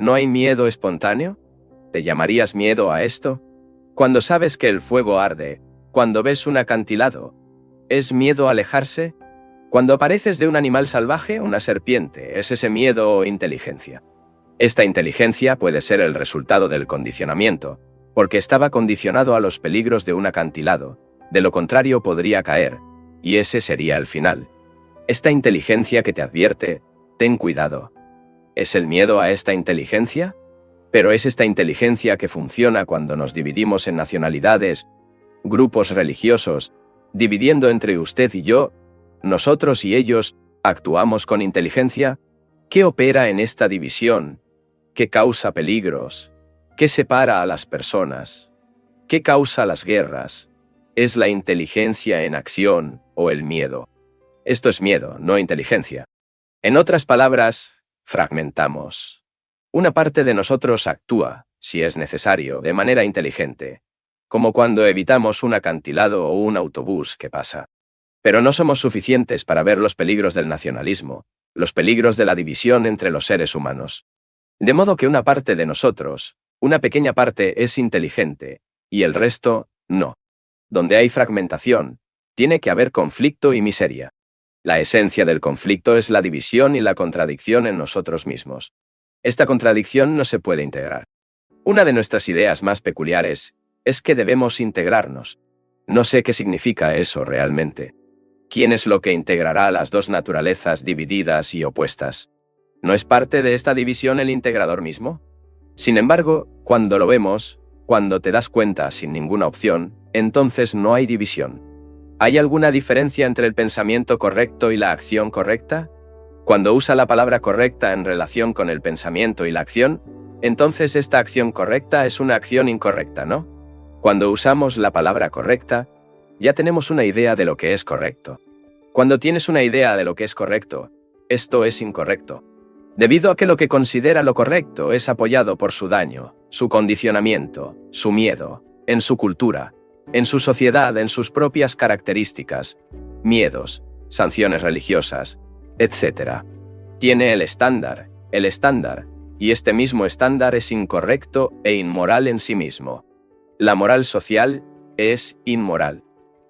¿No hay miedo espontáneo? ¿Te llamarías miedo a esto? Cuando sabes que el fuego arde, cuando ves un acantilado, ¿es miedo alejarse? Cuando apareces de un animal salvaje, una serpiente, ¿es ese miedo o inteligencia? Esta inteligencia puede ser el resultado del condicionamiento, porque estaba condicionado a los peligros de un acantilado, de lo contrario podría caer, y ese sería el final. Esta inteligencia que te advierte, ten cuidado. ¿Es el miedo a esta inteligencia? Pero es esta inteligencia que funciona cuando nos dividimos en nacionalidades, grupos religiosos, dividiendo entre usted y yo, nosotros y ellos, ¿actuamos con inteligencia? ¿Qué opera en esta división? ¿Qué causa peligros? ¿Qué separa a las personas? ¿Qué causa las guerras? ¿Es la inteligencia en acción o el miedo? Esto es miedo, no inteligencia. En otras palabras, fragmentamos. Una parte de nosotros actúa, si es necesario, de manera inteligente, como cuando evitamos un acantilado o un autobús que pasa. Pero no somos suficientes para ver los peligros del nacionalismo, los peligros de la división entre los seres humanos. De modo que una parte de nosotros, una pequeña parte, es inteligente, y el resto, no. Donde hay fragmentación, tiene que haber conflicto y miseria. La esencia del conflicto es la división y la contradicción en nosotros mismos. Esta contradicción no se puede integrar. Una de nuestras ideas más peculiares es que debemos integrarnos. No sé qué significa eso realmente. ¿Quién es lo que integrará las dos naturalezas divididas y opuestas? ¿No es parte de esta división el integrador mismo? Sin embargo, cuando lo vemos, cuando te das cuenta sin ninguna opción, entonces no hay división. ¿Hay alguna diferencia entre el pensamiento correcto y la acción correcta? Cuando usa la palabra correcta en relación con el pensamiento y la acción, entonces esta acción correcta es una acción incorrecta, ¿no? Cuando usamos la palabra correcta, ya tenemos una idea de lo que es correcto. Cuando tienes una idea de lo que es correcto, esto es incorrecto. Debido a que lo que considera lo correcto es apoyado por su daño, su condicionamiento, su miedo, en su cultura, en su sociedad, en sus propias características, miedos, sanciones religiosas, etc. Tiene el estándar, y este mismo estándar es incorrecto e inmoral en sí mismo. La moral social es inmoral.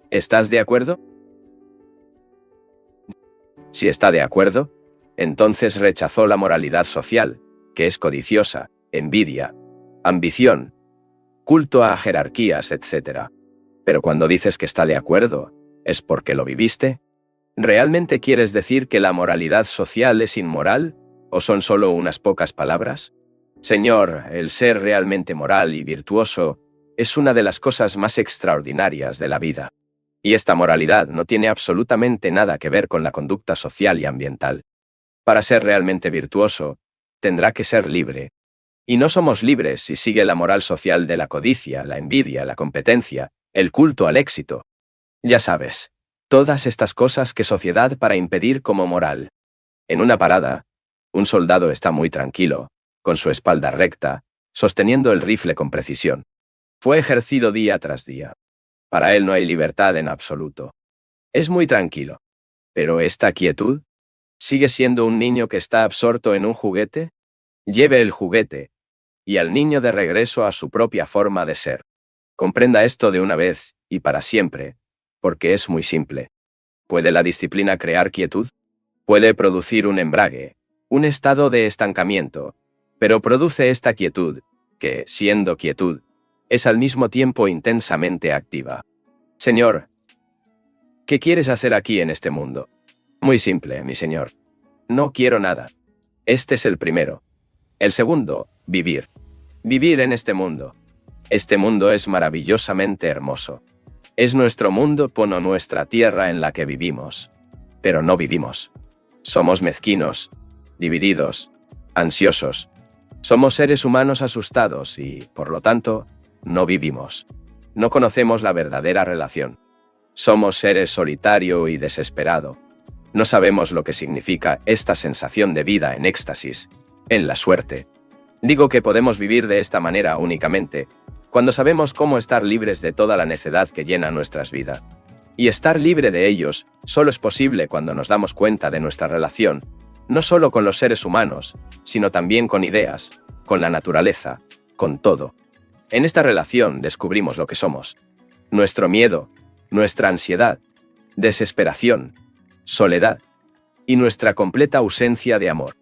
¿Estás de acuerdo? Si está de acuerdo, entonces rechazó la moralidad social, que es codiciosa, envidia, ambición, culto a jerarquías, etc. Pero cuando dices que está de acuerdo, ¿es porque lo viviste? ¿Realmente quieres decir que la moralidad social es inmoral, o son solo unas pocas palabras? Señor, el ser realmente moral y virtuoso es una de las cosas más extraordinarias de la vida. Y esta moralidad no tiene absolutamente nada que ver con la conducta social y ambiental. Para ser realmente virtuoso, tendrá que ser libre. Y no somos libres si sigue la moral social de la codicia, la envidia, la competencia, el culto al éxito. Ya sabes, todas estas cosas que sociedad para impedir como moral. En una parada, un soldado está muy tranquilo, con su espalda recta, sosteniendo el rifle con precisión. Fue ejercido día tras día. Para él no hay libertad en absoluto. Es muy tranquilo. Pero esta quietud, ¿sigue siendo un niño que está absorto en un juguete? Lleve el juguete, y al niño de regreso a su propia forma de ser. Comprenda esto de una vez, y para siempre, porque es muy simple. ¿Puede la disciplina crear quietud? Puede producir un embrague, un estado de estancamiento, pero produce esta quietud, que, siendo quietud, es al mismo tiempo intensamente activa. Señor, ¿qué quieres hacer aquí en este mundo? Muy simple, mi señor. No quiero nada. Este es el primero. El segundo, vivir. Vivir en este mundo. Este mundo es maravillosamente hermoso. Es nuestro mundo, nuestra tierra en la que vivimos. Pero no vivimos. Somos mezquinos, divididos, ansiosos. Somos seres humanos asustados y, por lo tanto, no vivimos. No conocemos la verdadera relación. Somos seres solitario y desesperado. No sabemos lo que significa esta sensación de vida en éxtasis, en la suerte. Digo que podemos vivir de esta manera únicamente cuando sabemos cómo estar libres de toda la necedad que llena nuestras vidas. Y estar libre de ellos solo es posible cuando nos damos cuenta de nuestra relación, no solo con los seres humanos, sino también con ideas, con la naturaleza, con todo. En esta relación descubrimos lo que somos. Nuestro miedo, nuestra ansiedad, desesperación, soledad y nuestra completa ausencia de amor.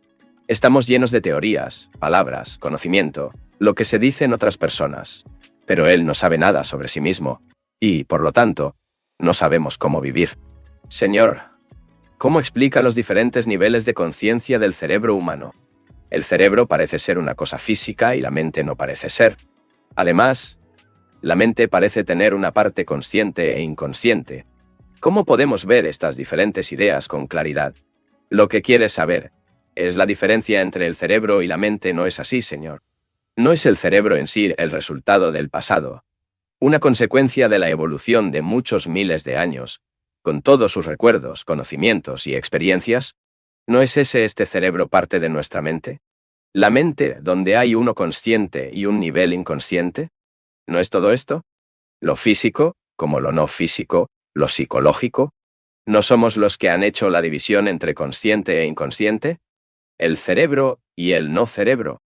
Estamos llenos de teorías, palabras, conocimiento, lo que se dice en otras personas. Pero él no sabe nada sobre sí mismo y, por lo tanto, no sabemos cómo vivir. Señor, ¿cómo explica los diferentes niveles de conciencia del cerebro humano? El cerebro parece ser una cosa física y la mente no parece ser. Además, la mente parece tener una parte consciente e inconsciente. ¿Cómo podemos ver estas diferentes ideas con claridad? Lo que quieres saber es la diferencia entre el cerebro y la mente. No es así, Señor. No es el cerebro en sí el resultado del pasado, una consecuencia de la evolución de muchos miles de años, con todos sus recuerdos, conocimientos y experiencias. ¿No es este cerebro parte de nuestra mente? ¿La mente donde hay uno consciente y un nivel inconsciente? ¿No es todo esto? Lo físico, como lo no físico, lo psicológico. ¿No somos los que han hecho la división entre consciente e inconsciente? El cerebro y el no cerebro.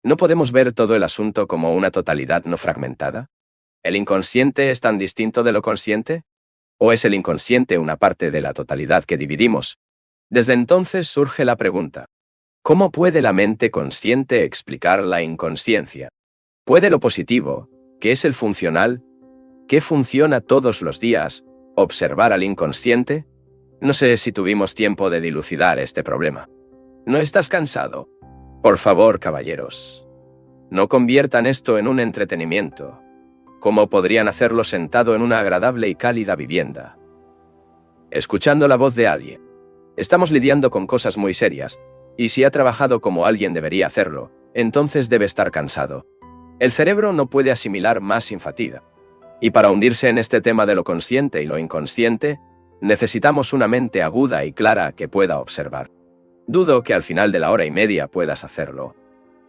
¿No podemos ver todo el asunto como una totalidad no fragmentada? ¿El inconsciente es tan distinto de lo consciente? ¿O es el inconsciente una parte de la totalidad que dividimos? Desde entonces surge la pregunta: ¿cómo puede la mente consciente explicar la inconsciencia? ¿Puede lo positivo, que es el funcional, que funciona todos los días, observar al inconsciente? No sé si tuvimos tiempo de dilucidar este problema. ¿No estás cansado? Por favor, caballeros, no conviertan esto en un entretenimiento. ¿Cómo podrían hacerlo sentado en una agradable y cálida vivienda, escuchando la voz de alguien? Estamos lidiando con cosas muy serias, y si ha trabajado como alguien debería hacerlo, entonces debe estar cansado. El cerebro no puede asimilar más sin fatiga. Y para hundirse en este tema de lo consciente y lo inconsciente, necesitamos una mente aguda y clara que pueda observar. Dudo que al final de la hora y media puedas hacerlo.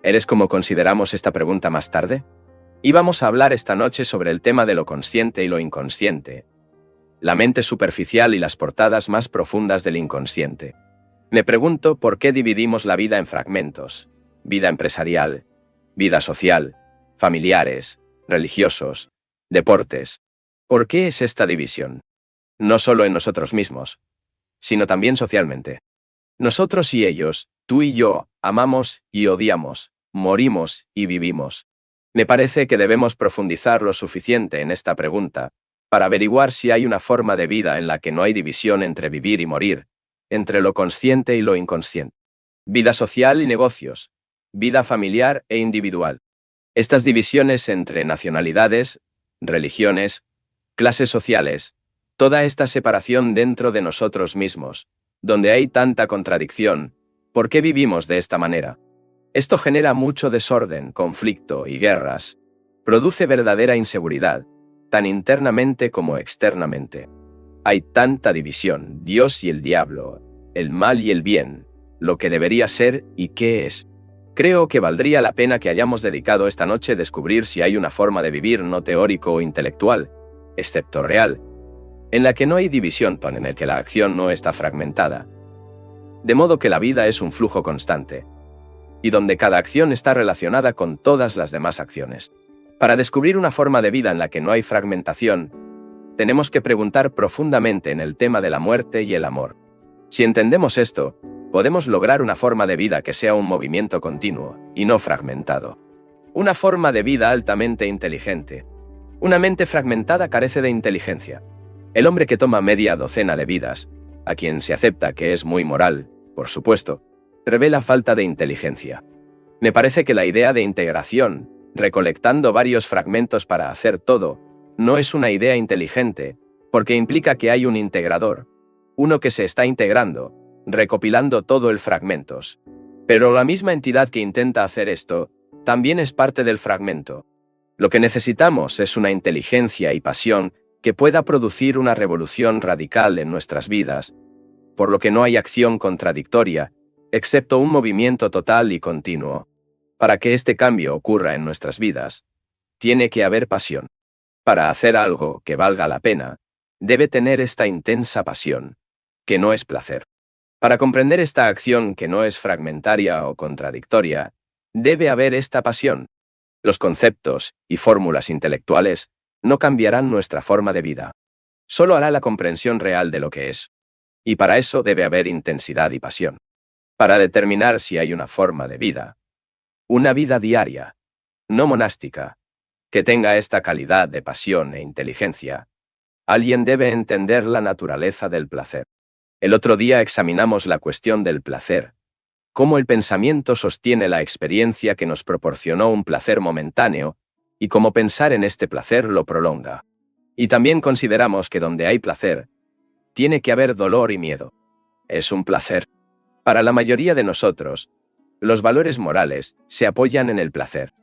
¿Eres como consideramos esta pregunta más tarde? Y vamos a hablar esta noche sobre el tema de lo consciente y lo inconsciente, la mente superficial y las portadas más profundas del inconsciente. Me pregunto por qué dividimos la vida en fragmentos: vida empresarial, vida social, familiares, religiosos, deportes. ¿Por qué es esta división? No solo en nosotros mismos, sino también socialmente. Nosotros y ellos, tú y yo, amamos y odiamos, morimos y vivimos. Me parece que debemos profundizar lo suficiente en esta pregunta para averiguar si hay una forma de vida en la que no hay división entre vivir y morir, entre lo consciente y lo inconsciente. Vida social y negocios, vida familiar e individual. Estas divisiones entre nacionalidades, religiones, clases sociales, toda esta separación dentro de nosotros mismos, donde hay tanta contradicción, ¿por qué vivimos de esta manera? Esto genera mucho desorden, conflicto y guerras. Produce verdadera inseguridad, tan internamente como externamente. Hay tanta división, Dios y el diablo, el mal y el bien, lo que debería ser y qué es. Creo que valdría la pena que hayamos dedicado esta noche a descubrir si hay una forma de vivir no teórico o intelectual, excepto real, en la que no hay división, en el que la acción no está fragmentada. De modo que la vida es un flujo constante, y donde cada acción está relacionada con todas las demás acciones. Para descubrir una forma de vida en la que no hay fragmentación, tenemos que preguntar profundamente en el tema de la muerte y el amor. Si entendemos esto, podemos lograr una forma de vida que sea un movimiento continuo y no fragmentado. Una forma de vida altamente inteligente. Una mente fragmentada carece de inteligencia. El hombre que toma media docena de vidas, a quien se acepta que es muy moral, por supuesto, revela falta de inteligencia. Me parece que la idea de integración, recolectando varios fragmentos para hacer todo, no es una idea inteligente, porque implica que hay un integrador, uno que se está integrando, recopilando todo el fragmentos. Pero la misma entidad que intenta hacer esto, también es parte del fragmento. Lo que necesitamos es una inteligencia y pasión que pueda producir una revolución radical en nuestras vidas, por lo que no hay acción contradictoria, excepto un movimiento total y continuo. Para que este cambio ocurra en nuestras vidas, tiene que haber pasión. Para hacer algo que valga la pena, debe tener esta intensa pasión, que no es placer. Para comprender esta acción que no es fragmentaria o contradictoria, Debe haber esta pasión. Los conceptos y fórmulas intelectuales no cambiarán nuestra forma de vida. Solo hará la comprensión real de lo que es. Y para eso debe haber intensidad y pasión. Para determinar si hay una forma de vida. Una vida diaria, no monástica, que tenga esta calidad de pasión e inteligencia. Alguien debe entender la naturaleza del placer. El otro día examinamos la cuestión del placer, cómo el pensamiento sostiene la experiencia que nos proporcionó un placer momentáneo, y cómo pensar en este placer lo prolonga. Y también consideramos que donde hay placer, tiene que haber dolor y miedo. Es un placer. Para la mayoría de nosotros, los valores morales se apoyan en el placer.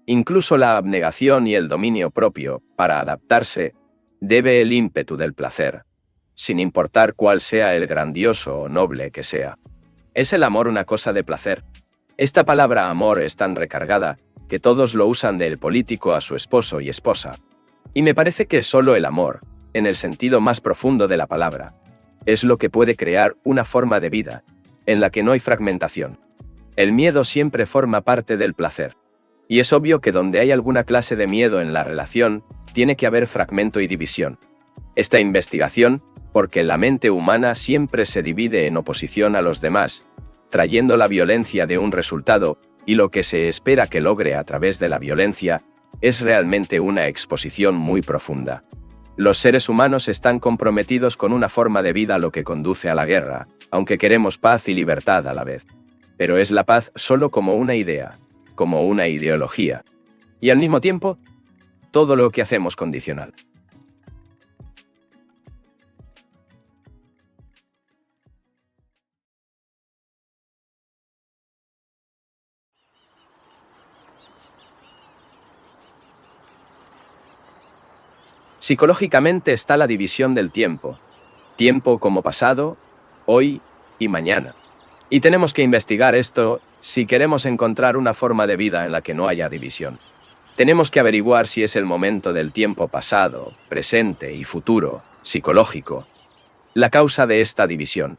Incluso la abnegación y el dominio propio, para adaptarse, debe el ímpetu del placer, sin importar cuál sea el grandioso o noble que sea. ¿Es el amor una cosa de placer? Esta palabra amor es tan recargada que todos lo usan del político a su esposo y esposa. Y me parece que solo el amor, en el sentido más profundo de la palabra, es lo que puede crear una forma de vida en la que no hay fragmentación. El miedo siempre forma parte del placer. Y es obvio que donde hay alguna clase de miedo en la relación, tiene que haber fragmento y división. Esta investigación, porque la mente humana siempre se divide en oposición a los demás, trayendo la violencia de un resultado, y lo que se espera que logre a través de la violencia, es realmente una exposición muy profunda. Los seres humanos están comprometidos con una forma de vida lo que conduce a la guerra, aunque queremos paz y libertad a la vez. Pero es la paz solo como una idea, como una ideología, y al mismo tiempo, todo lo que hacemos condicional. Psicológicamente está la división del tiempo. Tiempo como pasado, hoy y mañana. Y tenemos que investigar esto si queremos encontrar una forma de vida en la que no haya división. Tenemos que averiguar si es el momento del tiempo pasado, presente y futuro, psicológico, la causa de esta división.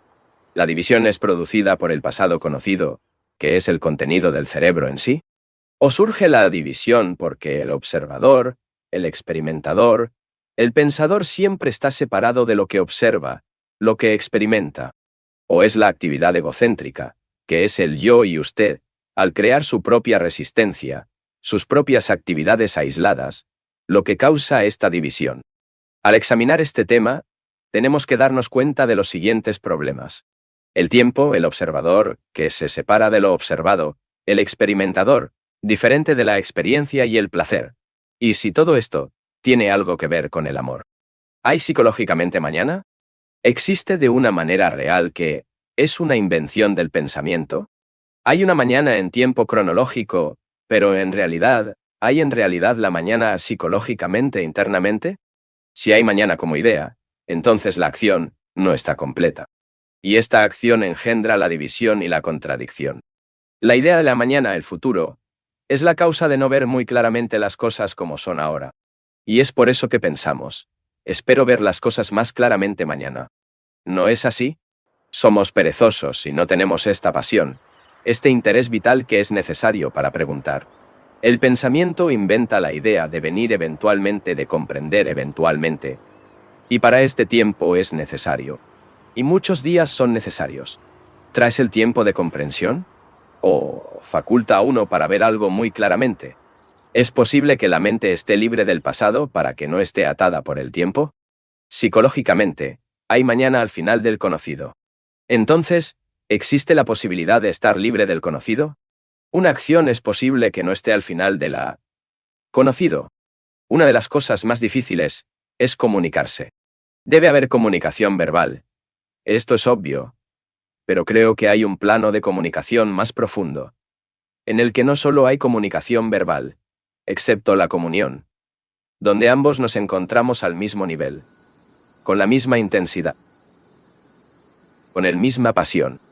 La división es producida por el pasado conocido, que es el contenido del cerebro en sí. ¿O surge la división porque el observador, el experimentador, el pensador siempre está separado de lo que observa, lo que experimenta? ¿O es la actividad egocéntrica, que es el yo y usted, al crear su propia resistencia, sus propias actividades aisladas, lo que causa esta división? Al examinar este tema, tenemos que darnos cuenta de los siguientes problemas. El tiempo, el observador, que se separa de lo observado, el experimentador, diferente de la experiencia y el placer. Y si todo esto tiene algo que ver con el amor. ¿Hay psicológicamente mañana? ¿Existe de una manera real que es una invención del pensamiento? ¿Hay una mañana en tiempo cronológico, pero ¿hay en realidad la mañana psicológicamente internamente? Si hay mañana como idea, entonces la acción no está completa. Y esta acción engendra la división y la contradicción. La idea de la mañana, el futuro, es la causa de no ver muy claramente las cosas como son ahora. Y es por eso que pensamos, espero ver las cosas más claramente mañana. ¿No es así? Somos perezosos y no tenemos esta pasión, este interés vital que es necesario para preguntar. El pensamiento inventa la idea de venir eventualmente, de comprender eventualmente. Y para este tiempo es necesario. Y muchos días son necesarios. ¿Traes el tiempo de comprensión? ¿O faculta a uno para ver algo muy claramente? ¿Es posible que la mente esté libre del pasado para que no esté atada por el tiempo? Psicológicamente, hay mañana al final del conocido. Entonces, ¿existe la posibilidad de estar libre del conocido? Una acción es posible que no esté al final de la conocido. Una de las cosas más difíciles es comunicarse. Debe haber comunicación verbal. Esto es obvio. Pero creo que hay un plano de comunicación más profundo, en el que no solo hay comunicación verbal, excepto la comunión, donde ambos nos encontramos al mismo nivel, con la misma intensidad, con la misma pasión.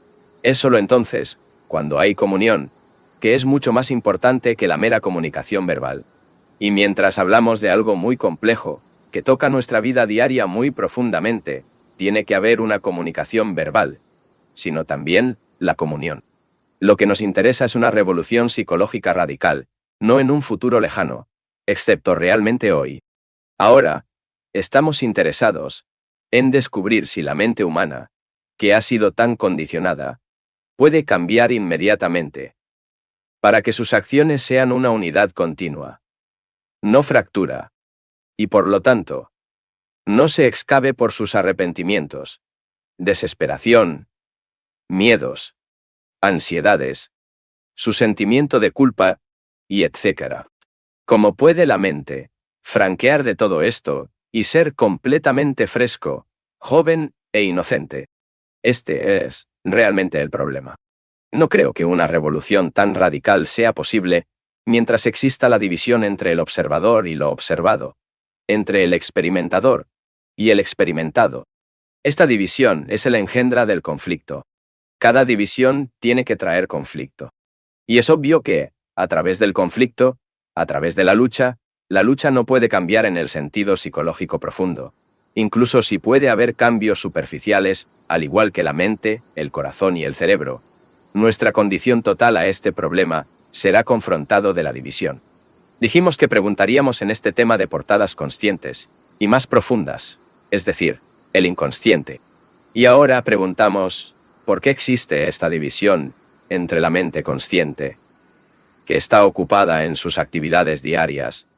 Es solo entonces, cuando hay comunión, que es mucho más importante que la mera comunicación verbal. Y mientras hablamos de algo muy complejo, que toca nuestra vida diaria muy profundamente, tiene que haber una comunicación verbal, sino también la comunión. Lo que nos interesa es una revolución psicológica radical, no en un futuro lejano, excepto realmente hoy. Ahora, estamos interesados en descubrir si la mente humana, que ha sido tan condicionada, puede cambiar inmediatamente, para que sus acciones sean una unidad continua, no fractura, y por lo tanto, no se excave por sus arrepentimientos, desesperación, miedos, ansiedades, su sentimiento de culpa, y etc. ¿Cómo puede la mente franquear de todo esto y ser completamente fresco, joven e inocente? Este es realmente el problema. No creo que una revolución tan radical sea posible mientras exista la división entre el observador y lo observado, entre el experimentador y el experimentado. Esta división es el engendra del conflicto. Cada división tiene que traer conflicto. Y es obvio que, a través del conflicto, a través de la lucha no puede cambiar en el sentido psicológico profundo. Incluso si puede haber cambios superficiales, al igual que la mente, el corazón y el cerebro, nuestra condición total a este problema será confrontado de la división. Dijimos que preguntaríamos en este tema de portadas conscientes y más profundas, es decir, el inconsciente. Y ahora preguntamos, ¿por qué existe esta división entre la mente consciente, que está ocupada en sus actividades diarias,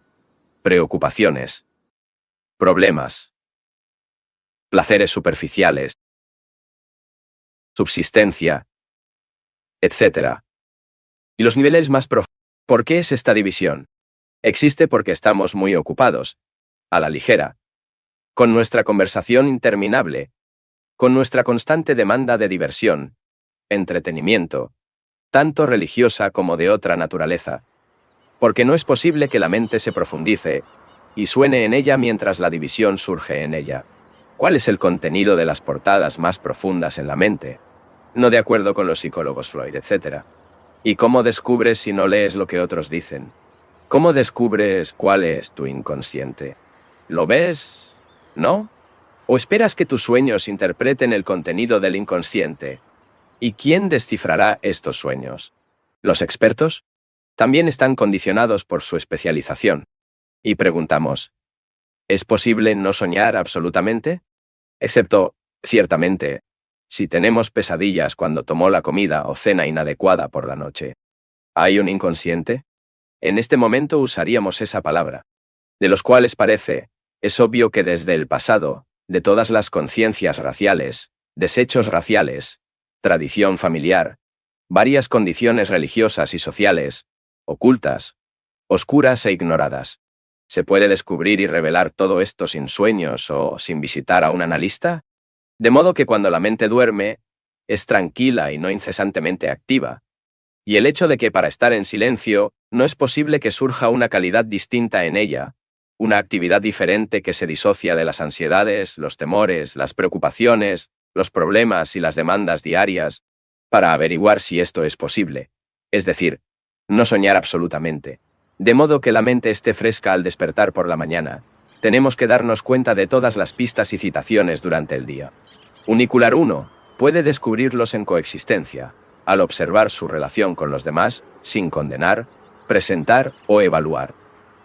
preocupaciones, problemas, placeres superficiales, subsistencia, etc., y los niveles más profundos? ¿Por qué es esta división? Existe porque estamos muy ocupados, a la ligera, con nuestra conversación interminable, con nuestra constante demanda de diversión, entretenimiento, tanto religiosa como de otra naturaleza, porque no es posible que la mente se profundice y suene en ella mientras la división surge en ella. ¿Cuál es el contenido de las portadas más profundas en la mente? No de acuerdo con los psicólogos Freud, etc. ¿Y cómo descubres si no lees lo que otros dicen? ¿Cómo descubres cuál es tu inconsciente? ¿Lo ves? ¿No? ¿O esperas que tus sueños interpreten el contenido del inconsciente? ¿Y quién descifrará estos sueños? ¿Los expertos? También están condicionados por su especialización. Y preguntamos, ¿es posible no soñar absolutamente? Excepto, ciertamente, si tenemos pesadillas cuando tomó la comida o cena inadecuada por la noche. ¿Hay un inconsciente? En este momento usaríamos esa palabra, de los cuales es obvio que desde el pasado, de todas las conciencias raciales, desechos raciales, tradición familiar, varias condiciones religiosas y sociales, ocultas, oscuras e ignoradas. ¿Se puede descubrir y revelar todo esto sin sueños o sin visitar a un analista? De modo que cuando la mente duerme, es tranquila y no incesantemente activa. Y el hecho de que para estar en silencio, no es posible que surja una calidad distinta en ella, una actividad diferente que se disocia de las ansiedades, los temores, las preocupaciones, los problemas y las demandas diarias, para averiguar si esto es posible. Es decir, no soñar absolutamente. De modo que la mente esté fresca al despertar por la mañana, tenemos que darnos cuenta de todas las pistas y citaciones durante el día. Unicular 1 puede descubrirlos en coexistencia, al observar su relación con los demás, sin condenar, presentar o evaluar.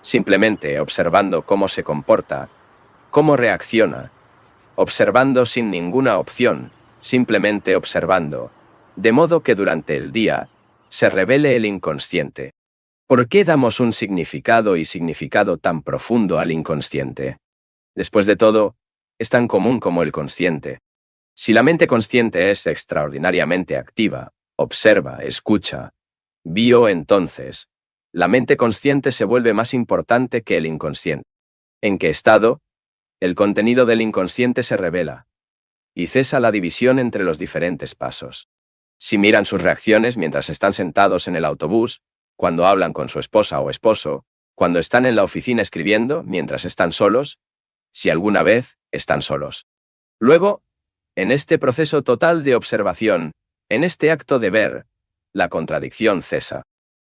Simplemente observando cómo se comporta, cómo reacciona, observando sin ninguna opción, simplemente observando, de modo que durante el día se revele el inconsciente. ¿Por qué damos un significado y significado tan profundo al inconsciente? Después de todo, es tan común como el consciente. Si la mente consciente es extraordinariamente activa, observa, escucha, vio entonces, la mente consciente se vuelve más importante que el inconsciente. ¿En qué estado? El contenido del inconsciente se revela, y cesa la división entre los diferentes pasos. Si miran sus reacciones mientras están sentados en el autobús, cuando hablan con su esposa o esposo, cuando están en la oficina escribiendo mientras están solos, si alguna vez están solos. Luego, en este proceso total de observación, en este acto de ver, la contradicción cesa.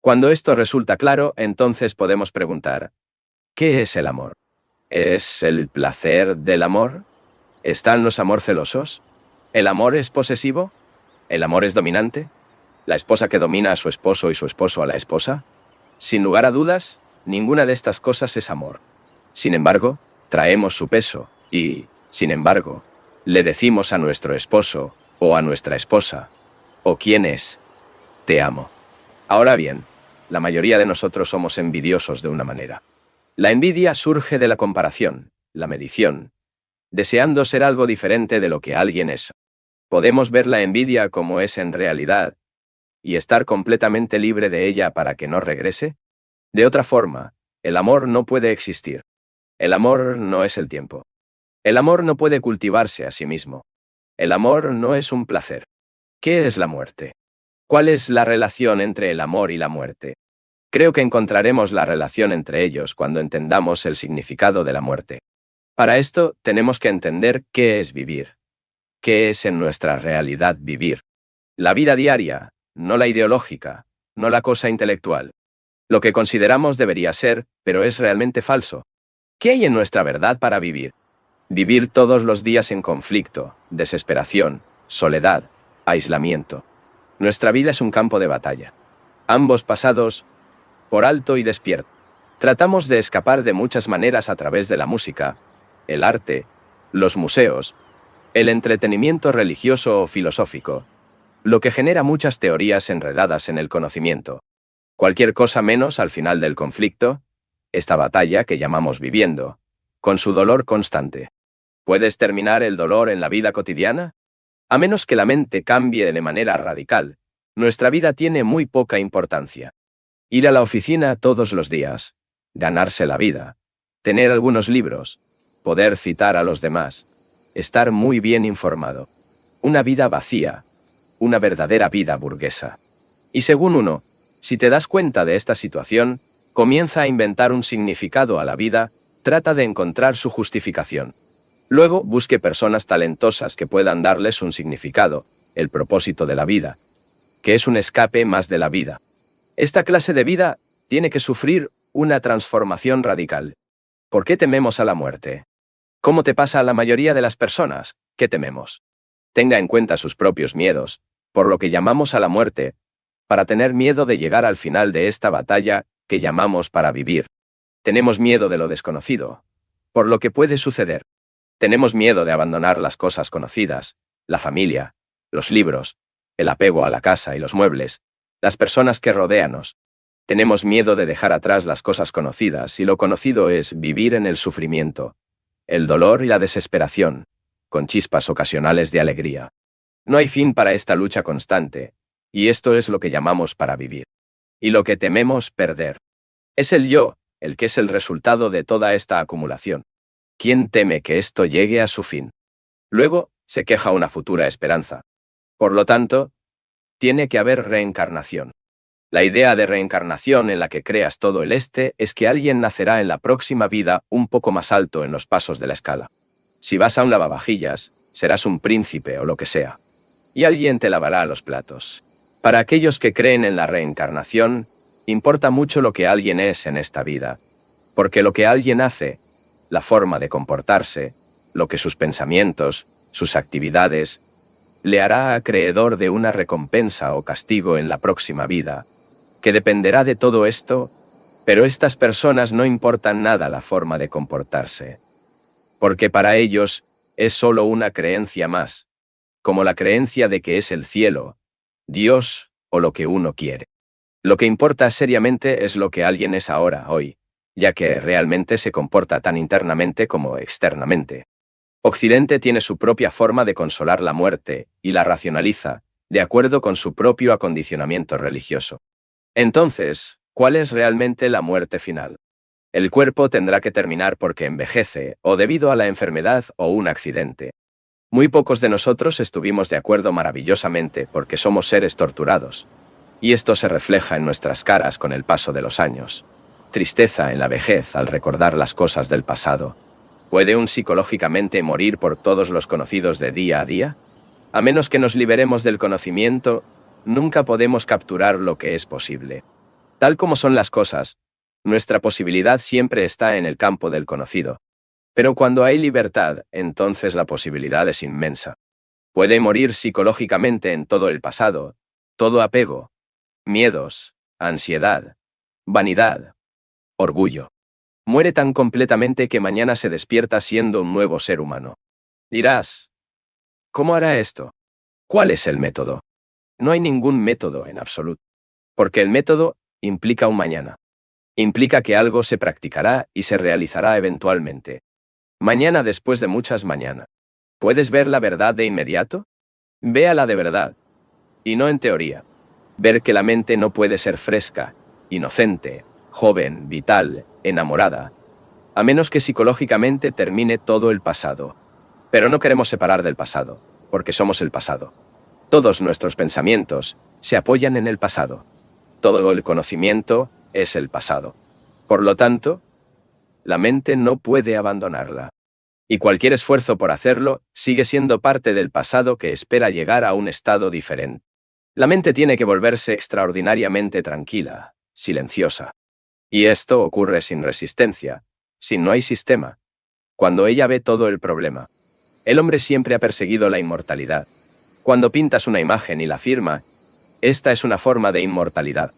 Cuando esto resulta claro, entonces podemos preguntar, ¿qué es el amor? ¿Es el placer del amor? ¿Están los amor celosos? ¿El amor es posesivo? ¿El amor es dominante? ¿La esposa que domina a su esposo y su esposo a la esposa? Sin lugar a dudas, ninguna de estas cosas es amor. Sin embargo, traemos su peso y, sin embargo, le decimos a nuestro esposo o a nuestra esposa, ¿o quién es? Te amo. Ahora bien, la mayoría de nosotros somos envidiosos de una manera. La envidia surge de la comparación, la medición, deseando ser algo diferente de lo que alguien es. Podemos ver la envidia como es en realidad y estar completamente libre de ella para que no regrese. De otra forma, el amor no puede existir. El amor no es el tiempo. El amor no puede cultivarse a sí mismo. El amor no es un placer. ¿Qué es la muerte? ¿Cuál es la relación entre el amor y la muerte? Creo que encontraremos la relación entre ellos cuando entendamos el significado de la muerte. Para esto, tenemos que entender qué es vivir. ¿Qué es en nuestra realidad vivir? La vida diaria, no la ideológica, no la cosa intelectual. Lo que consideramos debería ser, pero es realmente falso. ¿Qué hay en nuestra verdad para vivir? Vivir todos los días en conflicto, desesperación, soledad, aislamiento. Nuestra vida es un campo de batalla. Ambos pasados, por alto y despierto. Tratamos de escapar de muchas maneras a través de la música, el arte, los museos, el entretenimiento religioso o filosófico, lo que genera muchas teorías enredadas en el conocimiento. Cualquier cosa menos al final del conflicto, esta batalla que llamamos viviendo, con su dolor constante. ¿Puedes terminar el dolor en la vida cotidiana? A menos que la mente cambie de manera radical, nuestra vida tiene muy poca importancia. Ir a la oficina todos los días, ganarse la vida, tener algunos libros, poder citar a los demás, estar muy bien informado. Una vida vacía, una verdadera vida burguesa. Y según uno, si te das cuenta de esta situación, comienza a inventar un significado a la vida, trata de encontrar su justificación. Luego busque personas talentosas que puedan darles un significado, el propósito de la vida, que es un escape más de la vida. Esta clase de vida tiene que sufrir una transformación radical. ¿Por qué tememos a la muerte? ¿Cómo te pasa a la mayoría de las personas? ¿Qué tememos? Tenga en cuenta sus propios miedos, por lo que llamamos a la muerte, para tener miedo de llegar al final de esta batalla que llamamos para vivir. Tenemos miedo de lo desconocido, por lo que puede suceder. Tenemos miedo de abandonar las cosas conocidas, la familia, los libros, el apego a la casa y los muebles, las personas que rodéanos. Tenemos miedo de dejar atrás las cosas conocidas y lo conocido es vivir en el sufrimiento, el dolor y la desesperación, con chispas ocasionales de alegría. No hay fin para esta lucha constante, y esto es lo que llamamos para vivir. Y lo que tememos perder. Es el yo, el que es el resultado de toda esta acumulación. ¿Quién teme que esto llegue a su fin? Luego, se queja una futura esperanza. Por lo tanto, tiene que haber reencarnación. La idea de reencarnación en la que creas todo el es que alguien nacerá en la próxima vida un poco más alto en los pasos de la escala. Si vas a un lavavajillas, serás un príncipe o lo que sea. Y alguien te lavará los platos. Para aquellos que creen en la reencarnación, importa mucho lo que alguien es en esta vida, porque lo que alguien hace, la forma de comportarse, lo que sus pensamientos, sus actividades, le hará acreedor de una recompensa o castigo en la próxima vida, que dependerá de todo esto, pero estas personas no importan nada la forma de comportarse, porque para ellos es solo una creencia más, como la creencia de que es el cielo, Dios o lo que uno quiere. Lo que importa seriamente es lo que alguien es ahora, hoy, ya que realmente se comporta tan internamente como externamente. Occidente tiene su propia forma de consolar la muerte y la racionaliza, de acuerdo con su propio acondicionamiento religioso. Entonces, ¿cuál es realmente la muerte final? El cuerpo tendrá que terminar porque envejece, o debido a la enfermedad o un accidente. Muy pocos de nosotros estuvimos de acuerdo maravillosamente porque somos seres torturados. Y esto se refleja en nuestras caras con el paso de los años. Tristeza en la vejez al recordar las cosas del pasado. ¿Puede un psicológicamente morir por todos los conocidos de día a día? A menos que nos liberemos del conocimiento, nunca podemos capturar lo que es posible. Tal como son las cosas, nuestra posibilidad siempre está en el campo del conocido. Pero cuando hay libertad, entonces la posibilidad es inmensa. Puede morir psicológicamente en todo el pasado, Todo apego, miedos, ansiedad, vanidad, orgullo. Muere tan completamente que mañana se despierta siendo un nuevo ser humano. Dirás, ¿cómo hará esto? ¿Cuál es el método? No hay ningún método en absoluto. Porque el método implica un mañana. Implica que algo se practicará y se realizará eventualmente. Mañana después de muchas mañanas. ¿Puedes ver la verdad de inmediato? Véala de verdad. Y no en teoría. Ver que la mente no puede ser fresca, inocente, joven, vital, enamorada, a menos que psicológicamente termine todo el pasado. Pero no queremos separar del pasado, porque somos el pasado. Todos nuestros pensamientos se apoyan en el pasado. Todo el conocimiento es el pasado. Por lo tanto, la mente no puede abandonarla. Y cualquier esfuerzo por hacerlo sigue siendo parte del pasado que espera llegar a un estado diferente. La mente tiene que volverse extraordinariamente tranquila, silenciosa. Y esto ocurre sin resistencia, si no hay sistema. Cuando ella ve todo el problema. El hombre siempre ha perseguido la inmortalidad. Cuando pintas una imagen y la firma, esta es una forma de inmortalidad.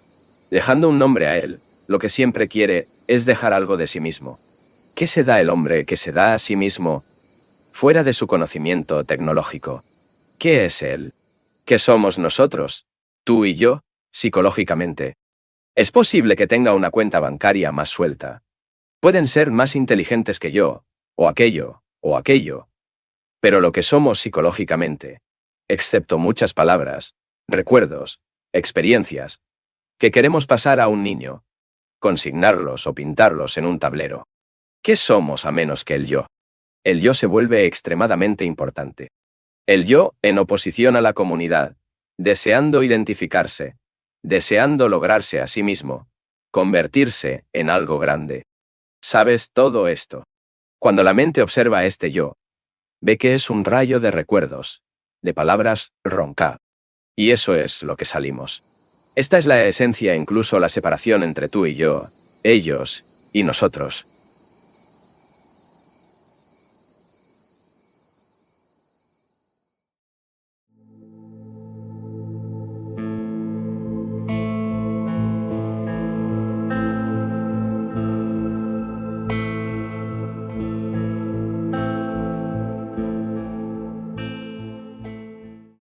Dejando un nombre a él, lo que siempre quiere es dejar algo de sí mismo. ¿Qué se da el hombre que se da a sí mismo fuera de su conocimiento tecnológico? ¿Qué es él? ¿Qué somos nosotros, tú y yo, psicológicamente? Es posible que tenga una cuenta bancaria más suelta. Pueden ser más inteligentes que yo, o aquello, o aquello. Pero lo que somos psicológicamente, excepto muchas palabras, recuerdos, experiencias, que queremos pasar a un niño, consignarlos o pintarlos en un tablero. ¿Qué somos a menos que el yo? El yo se vuelve extremadamente importante. El yo en oposición a la comunidad, deseando identificarse, deseando lograrse a sí mismo, convertirse en algo grande. ¿Sabes todo esto? Cuando la mente observa este yo, ve que es un rayo de recuerdos, de palabras ronca. Y eso es lo que salimos. Esta es la esencia, incluso la separación entre tú y yo, ellos y nosotros.